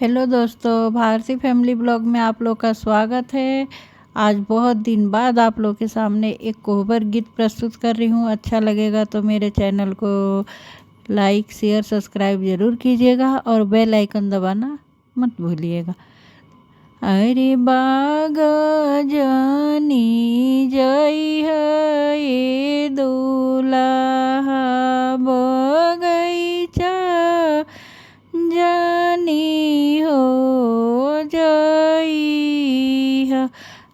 Hello दोस्तों, भारती family blog में आप लोग का स्वागत है। आज बहुत दिन बाद आप लोग के सामने एक कोहबर गीत प्रस्तुत कर रही हूँ। अच्छा लगेगा तो मेरे चैनल को लाइक शेयर सब्सक्राइब ज़रूर कीजिएगा और बेल आइकन दबाना मत भूलिएगा। अरे बाग जानी जई है ये दूल्हा बगैचा जानी हो जई है।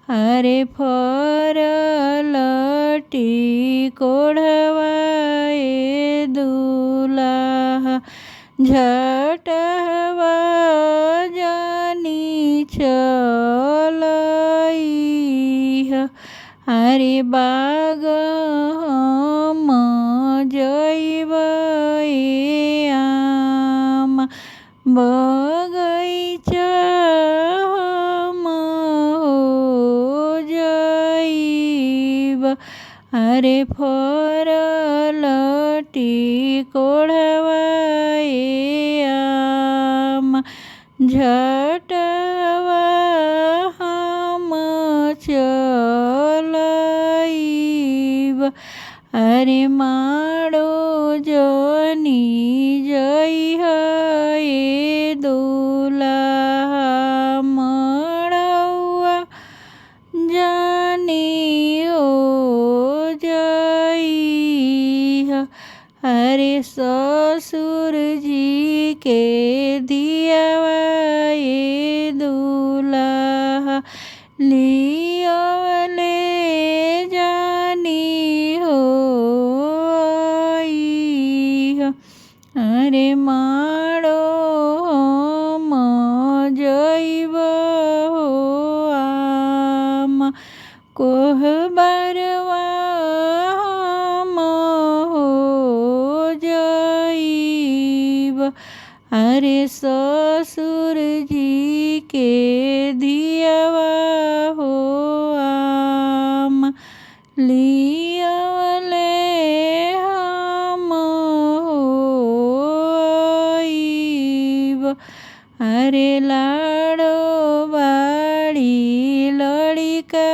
अरे फरलटी कोढ़वाए दूल्हा झटवा जानी चलई है। अरे बाग हम जइबे आम बगैचा हम हो जइब। अरे फरलटी कोढ़वाए आम झटवा हम चलइब। अरे माड़ो जनी जई है ये दूल्हा मड़ौआ जानी हो जई है। अरे ससुर जी के दियावा ये दूल्हा लियवले जानी हो आई है। अरे माड़ो हम जइब हो आम कोहबरवा हम हो जइब। अरे ससुर जी के दियावा हो आम लियवले हम हो आइब। अरे लाड़ो बाड़ी लड़िका